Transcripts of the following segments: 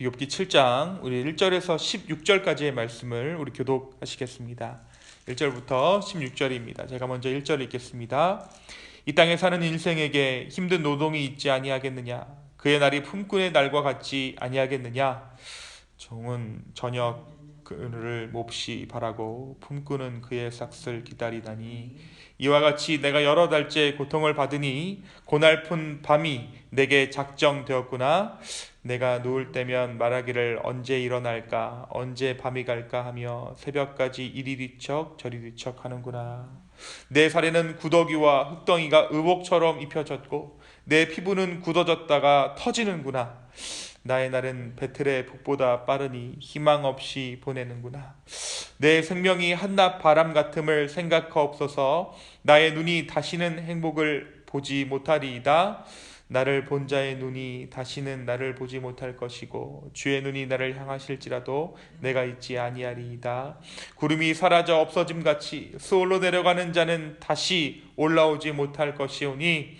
욥기 7장 우리 1절에서 16절까지의 말씀을 우리 교독하시겠습니다. 1절부터 16절입니다. 제가 먼저 1절 읽겠습니다. 이 땅에 사는 인생에게 힘든 노동이 있지 아니하겠느냐? 그의 날이 품꾼의 날과 같지 아니하겠느냐? 종은 저녁을 몹시 바라고 품꾼은 그의 삭슬 기다리다니 이와 같이 내가 여러 달째 고통을 받으니 고날픈 밤이 내게 작정되었구나. 내가 누울 때면 말하기를 언제 일어날까 언제 밤이 갈까 하며 새벽까지 이리 뒤척 저리 뒤척 하는구나. 내 살에는 구더기와 흙덩이가 의복처럼 입혀졌고 내 피부는 굳어졌다가 터지는구나. 나의 날은 배틀의 북보다 빠르니 희망 없이 보내는구나. 내 생명이 한낮 바람 같음을 생각하옵소서. 나의 눈이 다시는 행복을 보지 못하리이다. 나를 본 자의 눈이 다시는 나를 보지 못할 것이고 주의 눈이 나를 향하실지라도 내가 있지 아니하리이다. 구름이 사라져 없어짐같이 수월로 내려가는 자는 다시 올라오지 못할 것이오니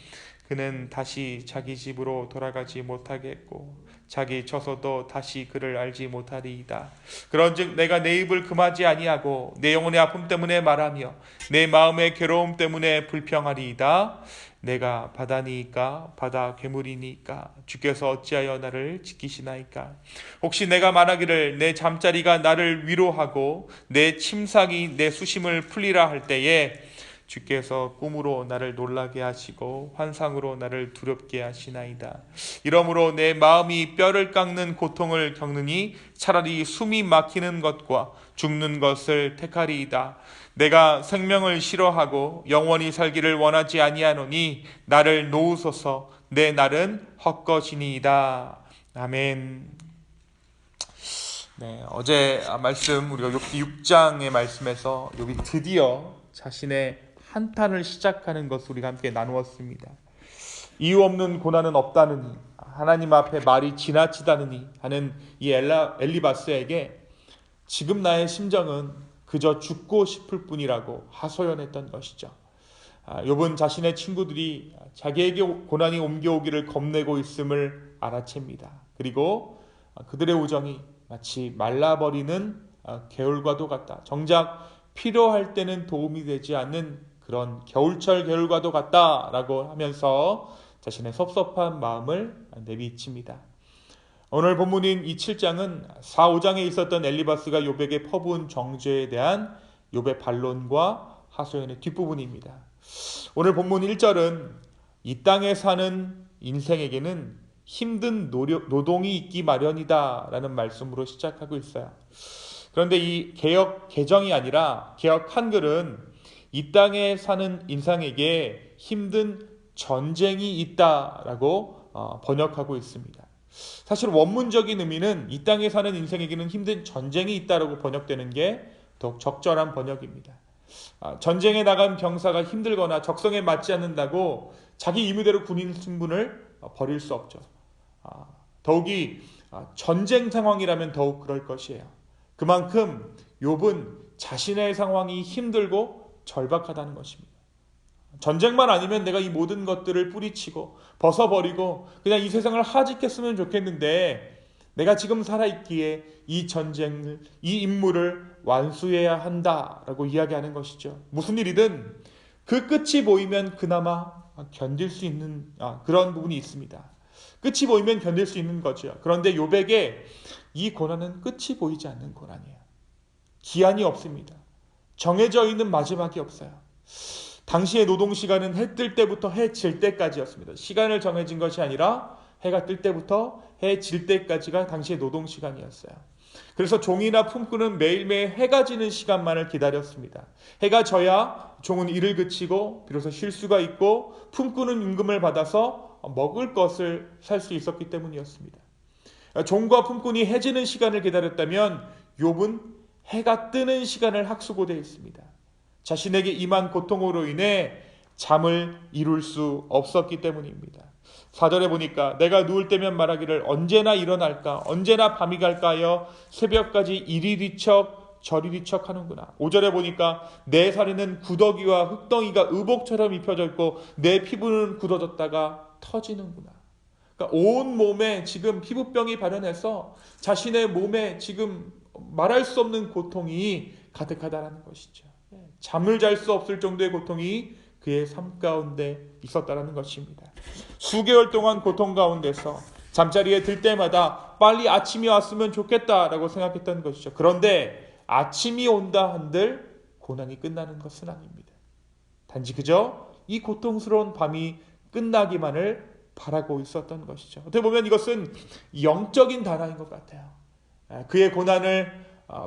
그는 다시 자기 집으로 돌아가지 못하겠고 자기 처소도 다시 그를 알지 못하리이다. 그런즉 내가 내 입을 금하지 아니하고 내 영혼의 아픔 때문에 말하며 내 마음의 괴로움 때문에 불평하리이다. 내가 바다니이까 바다 괴물이니까 주께서 어찌하여 나를 지키시나이까. 혹시 내가 말하기를 내 잠자리가 나를 위로하고 내 침상이 내 수심을 풀리라 할 때에 주께서 꿈으로 나를 놀라게 하시고 환상으로 나를 두렵게 하시나이다. 이러므로 내 마음이 뼈를 깎는 고통을 겪느니 차라리 숨이 막히는 것과 죽는 것을 택하리이다. 내가 생명을 싫어하고 영원히 살기를 원하지 아니하노니 나를 놓으소서. 내 날은 헛것이니이다. 아멘. 네, 어제 말씀 우리가 욥기 6장의 말씀에서 욥이 드디어 자신의 한탄을 시작하는 것을 우리가 함께 나누었습니다. 이유 없는 고난은 없다느니 하나님 앞에 말이 지나치다느니 하는 이 엘리바스에게 지금 나의 심정은 그저 죽고 싶을 뿐이라고 하소연했던 것이죠. 욥은 자신의 친구들이 자기에게 고난이 옮겨오기를 겁내고 있음을 알아챕니다. 그리고 그들의 우정이 마치 말라버리는 개울과도 같다. 정작 필요할 때는 도움이 되지 않는 그런 겨울철 개울과도 같다라고 하면서 자신의 섭섭한 마음을 내비칩니다. 오늘 본문인 이 7장은 4, 5장에 있었던 엘리바스가 욥에게 퍼부은 정죄에 대한 욥의 반론과 하소연의 뒷부분입니다. 오늘 본문 1절은 이 땅에 사는 인생에게는 힘든 노동이 있기 마련이다 라는 말씀으로 시작하고 있어요. 그런데 이 개역 개정이 아니라 개역 한글은 이 땅에 사는 인생에게 힘든 전쟁이 있다라고 번역하고 있습니다. 사실 원문적인 의미는 이 땅에 사는 인생에게는 힘든 전쟁이 있다라고 번역되는 게 더욱 적절한 번역입니다. 전쟁에 나간 병사가 힘들거나 적성에 맞지 않는다고 자기 임무대로 군인 신분을 버릴 수 없죠. 더욱이 전쟁 상황이라면 더욱 그럴 것이에요. 그만큼 욥은 자신의 상황이 힘들고 절박하다는 것입니다. 전쟁만 아니면 내가 이 모든 것들을 뿌리치고 벗어버리고 그냥 이 세상을 하직했으면 좋겠는데 내가 지금 살아있기에 이 전쟁을, 이 임무를 완수해야 한다라고 이야기하는 것이죠. 무슨 일이든 그 끝이 보이면 그나마 견딜 수 있는 그런 부분이 있습니다. 끝이 보이면 견딜 수 있는 거죠. 그런데 욥에게 이 고난은 끝이 보이지 않는 고난이에요. 기한이 없습니다. 정해져 있는 마지막이 없어요. 당시의 노동시간은 해 뜰 때부터 해 질 때까지였습니다. 시간을 정해진 것이 아니라 해가 뜰 때부터 해 질 때까지가 당시의 노동시간이었어요. 그래서 종이나 품꾼은 매일매일 해가 지는 시간만을 기다렸습니다. 해가 져야 종은 일을 그치고 비로소 쉴 수가 있고 품꾼은 임금을 받아서 먹을 것을 살 수 있었기 때문이었습니다. 종과 품꾼이 해 지는 시간을 기다렸다면 욥은 해가 뜨는 시간을 학수고대에 있습니다. 자신에게 임한 고통으로 인해 잠을 이룰 수 없었기 때문입니다. 4절에 보니까 내가 누울 때면 말하기를 언제나 일어날까 언제나 밤이 갈까 하여 새벽까지 이리 뒤척 저리 뒤척 하는구나. 5절에 보니까 내 살에는 구더기와 흙덩이가 의복처럼 입혀져 있고 내 피부는 굳어졌다가 터지는구나. 그러니까 온 몸에 지금 피부병이 발현해서 자신의 몸에 지금 말할 수 없는 고통이 가득하다라는 것이죠. 잠을 잘 수 없을 정도의 고통이 그의 삶 가운데 있었다라는 것입니다. 수개월 동안 고통 가운데서 잠자리에 들 때마다 빨리 아침이 왔으면 좋겠다라고 생각했던 것이죠. 그런데 아침이 온다 한들 고난이 끝나는 것은 아닙니다. 단지 그저 이 고통스러운 밤이 끝나기만을 바라고 있었던 것이죠. 어떻게 보면 이것은 영적인 단어인 것 같아요. 그의 고난을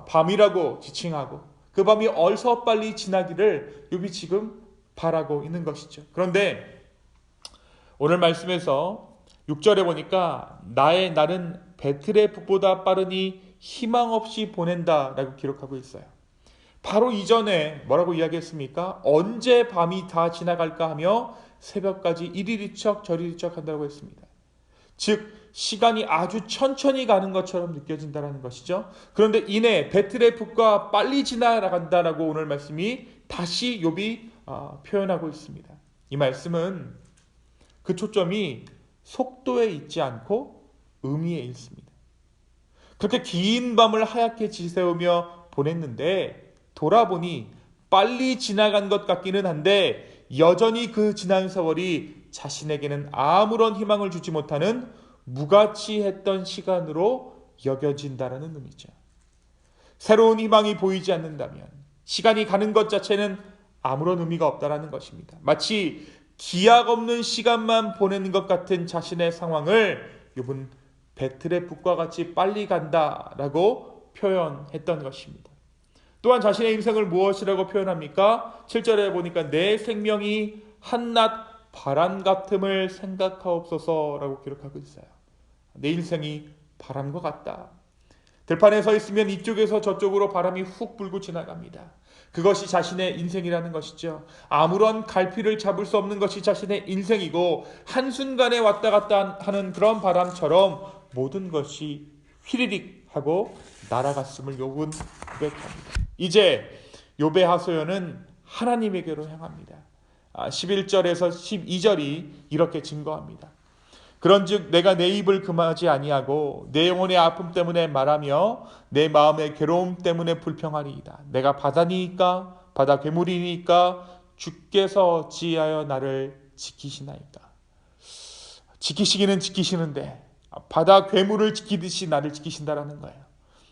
밤이라고 지칭하고 그 밤이 어서 빨리 지나기를 욥이 지금 바라고 있는 것이죠. 그런데 오늘 말씀에서 6절에 보니까 나의 날은 배틀의 북보다 빠르니 희망 없이 보낸다라고 기록하고 있어요. 바로 이전에 뭐라고 이야기했습니까? 언제 밤이 다 지나갈까 하며 새벽까지 이리리 척 저리리 척 한다고 했습니다. 즉 시간이 아주 천천히 가는 것처럼 느껴진다는 것이죠. 그런데 이내 배틀의 북과 빨리 지나간다라고 오늘 말씀이 다시 욥이 표현하고 있습니다. 이 말씀은 그 초점이 속도에 있지 않고 의미에 있습니다. 그렇게 긴 밤을 하얗게 지새우며 보냈는데 돌아보니 빨리 지나간 것 같기는 한데 여전히 그 지난 세월이 자신에게는 아무런 희망을 주지 못하는 무가치했던 시간으로 여겨진다라는 의미죠. 새로운 희망이 보이지 않는다면 시간이 가는 것 자체는 아무런 의미가 없다라는 것입니다. 마치 기약 없는 시간만 보내는 것 같은 자신의 상황을 욥은 배틀의 북과 같이 빨리 간다라고 표현했던 것입니다. 또한 자신의 인생을 무엇이라고 표현합니까? 7절에 보니까 내 생명이 한낮 바람 같음을 생각하옵소서라고 기록하고 있어요. 내 인생이 바람과 같다. 들판에 서 있으면 이쪽에서 저쪽으로 바람이 훅 불고 지나갑니다. 그것이 자신의 인생이라는 것이죠. 아무런 갈피를 잡을 수 없는 것이 자신의 인생이고 한순간에 왔다 갔다 하는 그런 바람처럼 모든 것이 휘리릭 하고 날아갔음을 욥은 고백합니다. 이제 욥의 하소연은 하나님에게로 향합니다. 11절에서 12절이 이렇게 증거합니다. 그런즉 내가 내 입을 금하지 아니하고 내 영혼의 아픔 때문에 말하며 내 마음의 괴로움 때문에 불평하리이다. 내가 바다니까 바다 괴물이니까 주께서 어찌하여 나를 지키시나이까. 지키시기는 지키시는데 바다 괴물을 지키듯이 나를 지키신다라는 거예요.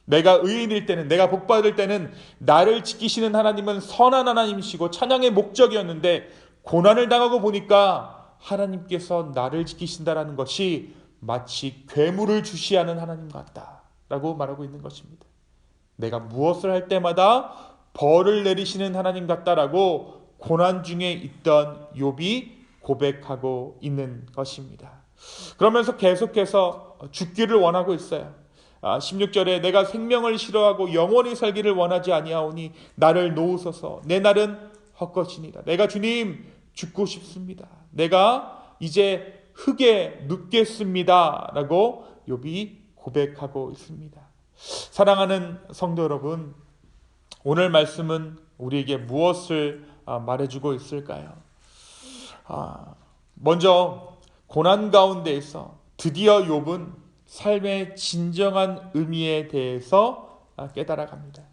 내가 의인일 때는, 내가 복받을 때는 나를 지키시는 하나님은 선한 하나님이시고 찬양의 목적이었는데 고난을 당하고 보니까 하나님께서 나를 지키신다라는 것이 마치 괴물을 주시하는 하나님 같다라고 말하고 있는 것입니다. 내가 무엇을 할 때마다 벌을 내리시는 하나님 같다라고 고난 중에 있던 욥이 고백하고 있는 것입니다. 그러면서 계속해서 죽기를 원하고 있어요. 16절에 내가 생명을 싫어하고 영원히 살기를 원하지 아니하오니 나를 놓으소서. 내 날은 헛것이니라. 내가 주님 죽고 싶습니다. 내가 이제 흙에 눕겠습니다 라고 욥이 고백하고 있습니다. 사랑하는 성도 여러분, 오늘 말씀은 우리에게 무엇을 말해주고 있을까요? 먼저 고난 가운데에서 드디어 욥은 삶의 진정한 의미에 대해서 깨달아갑니다.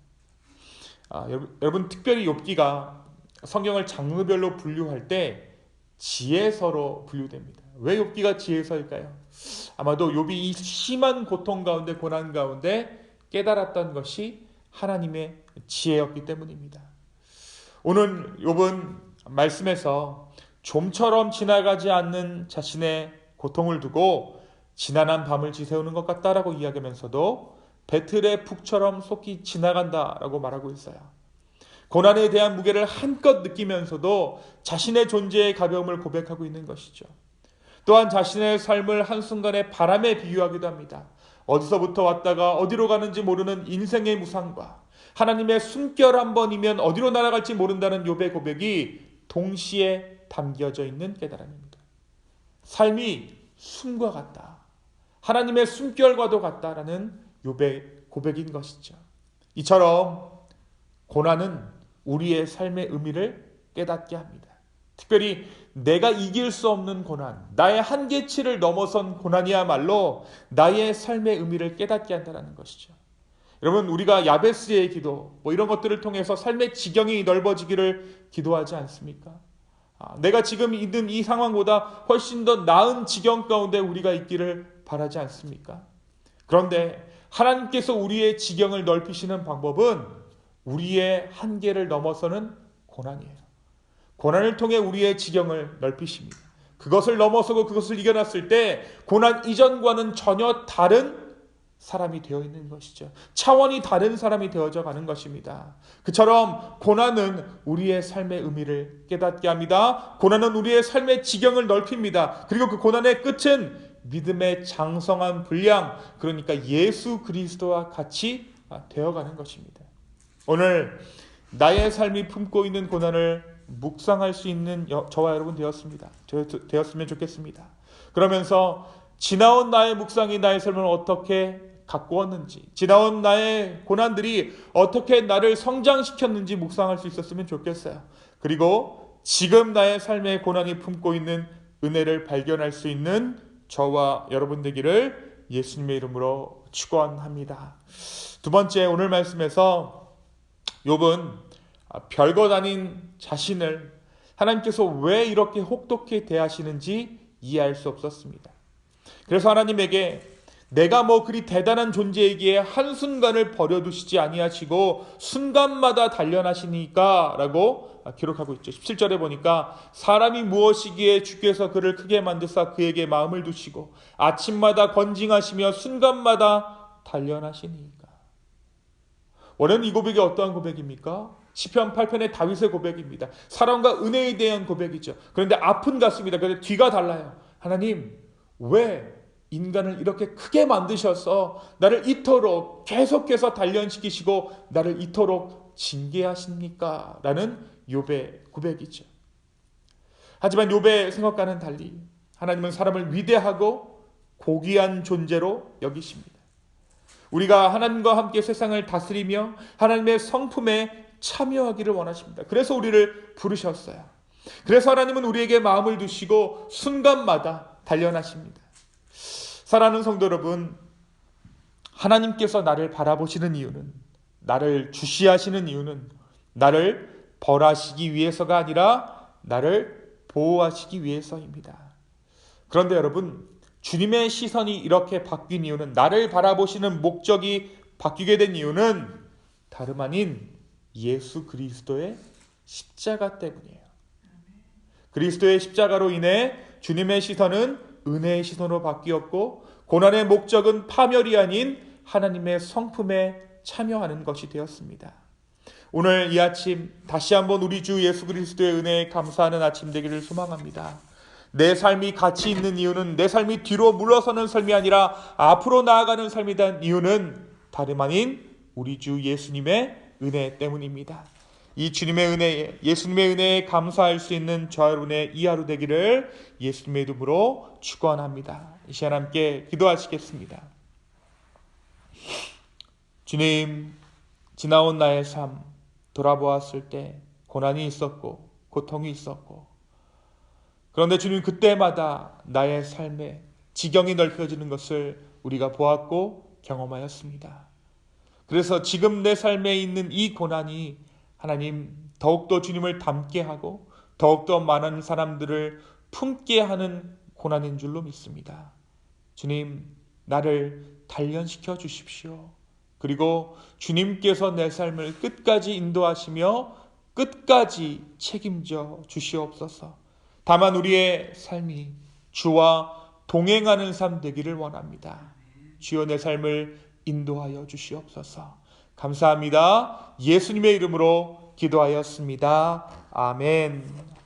여러분 특별히 욥기가 성경을 장르별로 분류할 때 지혜서로 분류됩니다. 왜 욥기가 지혜서일까요? 아마도 욥이 이 심한 고통 가운데 고난 가운데 깨달았던 것이 하나님의 지혜였기 때문입니다. 오늘 욥은 말씀에서 좀처럼 지나가지 않는 자신의 고통을 두고 지난한 밤을 지새우는 것 같다라고 이야기하면서도 배틀의 북처럼 속히 지나간다라고 말하고 있어요. 고난에 대한 무게를 한껏 느끼면서도 자신의 존재의 가벼움을 고백하고 있는 것이죠. 또한 자신의 삶을 한순간에 바람에 비유하기도 합니다. 어디서부터 왔다가 어디로 가는지 모르는 인생의 무상과 하나님의 숨결 한 번이면 어디로 날아갈지 모른다는 욥의 고백이 동시에 담겨져 있는 깨달음입니다. 삶이 숨과 같다. 하나님의 숨결과도 같다라는 욥의 고백인 것이죠. 이처럼 고난은 우리의 삶의 의미를 깨닫게 합니다. 특별히 내가 이길 수 없는 고난, 나의 한계치를 넘어선 고난이야말로 나의 삶의 의미를 깨닫게 한다는 것이죠. 여러분, 우리가 야베스의 기도 이런 것들을 통해서 삶의 지경이 넓어지기를 기도하지 않습니까? 내가 지금 있는 이 상황보다 훨씬 더 나은 지경 가운데 우리가 있기를 바라지 않습니까? 그런데 하나님께서 우리의 지경을 넓히시는 방법은 우리의 한계를 넘어서는 고난이에요. 고난을 통해 우리의 지경을 넓히십니다. 그것을 넘어서고 그것을 이겨놨을 때 고난 이전과는 전혀 다른 사람이 되어 있는 것이죠. 차원이 다른 사람이 되어져 가는 것입니다. 그처럼 고난은 우리의 삶의 의미를 깨닫게 합니다. 고난은 우리의 삶의 지경을 넓힙니다. 그리고 그 고난의 끝은 믿음의 장성한 분량, 그러니까 예수 그리스도와 같이 되어가는 것입니다. 오늘 나의 삶이 품고 있는 고난을 묵상할 수 있는 저와 여러분 되었으면 좋겠습니다. 그러면서 지나온 나의 묵상이 나의 삶을 어떻게 가꾸었는지, 지나온 나의 고난들이 어떻게 나를 성장시켰는지 묵상할 수 있었으면 좋겠어요. 그리고 지금 나의 삶의 고난이 품고 있는 은혜를 발견할 수 있는 저와 여러분 되기를 예수님의 이름으로 축원합니다. 두 번째, 오늘 말씀에서 욥은 별것 아닌 자신을 하나님께서 왜 이렇게 혹독히 대하시는지 이해할 수 없었습니다. 그래서 하나님에게 내가 그리 대단한 존재이기에 한순간을 버려두시지 아니하시고 순간마다 단련하시니까 라고 기록하고 있죠. 17절에 보니까 사람이 무엇이기에 주께서 그를 크게 만드사 그에게 마음을 두시고 아침마다 건징하시며 순간마다 단련하시니까. 원래는 이 고백이 어떠한 고백입니까? 시편 8편의 다윗의 고백입니다. 사랑과 은혜에 대한 고백이죠. 그런데 앞은 같습니다. 그런데 뒤가 달라요. 하나님, 왜 인간을 이렇게 크게 만드셔서 나를 이토록 계속해서 단련시키시고 나를 이토록 징계하십니까? 라는 욥의 고백이죠. 하지만 욥의 생각과는 달리 하나님은 사람을 위대하고 고귀한 존재로 여기십니다. 우리가 하나님과 함께 세상을 다스리며 하나님의 성품에 참여하기를 원하십니다. 그래서 우리를 부르셨어요. 그래서 하나님은 우리에게 마음을 두시고 순간마다 단련하십니다. 사랑하는 성도 여러분, 하나님께서 나를 바라보시는 이유는, 나를 주시하시는 이유는 나를 벌하시기 위해서가 아니라 나를 보호하시기 위해서입니다. 그런데 여러분, 주님의 시선이 이렇게 바뀐 이유는, 나를 바라보시는 목적이 바뀌게 된 이유는 다름 아닌 예수 그리스도의 십자가 때문이에요. 그리스도의 십자가로 인해 주님의 시선은 은혜의 시선으로 바뀌었고 고난의 목적은 파멸이 아닌 하나님의 성품에 참여하는 것이 되었습니다. 오늘 이 아침 다시 한번 우리 주 예수 그리스도의 은혜에 감사하는 아침 되기를 소망합니다. 내 삶이 가치 있는 이유는, 내 삶이 뒤로 물러서는 삶이 아니라 앞으로 나아가는 삶이란 이유는 다름 아닌 우리 주 예수님의 은혜 때문입니다. 이 주님의 은혜에, 예수님의 은혜에 감사할 수 있는 저와 여러분의 이 하루 되기를 예수님의 이름으로 축원합니다. 이 시간 함께 기도하시겠습니다. 주님, 지나온 나의 삶 돌아보았을 때 고난이 있었고 고통이 있었고, 그런데 주님, 그때마다 나의 삶에 지경이 넓혀지는 것을 우리가 보았고 경험하였습니다. 그래서 지금 내 삶에 있는 이 고난이 하나님 더욱더 주님을 닮게 하고 더욱더 많은 사람들을 품게 하는 고난인 줄로 믿습니다. 주님, 나를 단련시켜 주십시오. 그리고 주님께서 내 삶을 끝까지 인도하시며 끝까지 책임져 주시옵소서. 다만 우리의 삶이 주와 동행하는 삶 되기를 원합니다. 주여, 내 삶을 인도하여 주시옵소서. 감사합니다. 예수님의 이름으로 기도하였습니다. 아멘.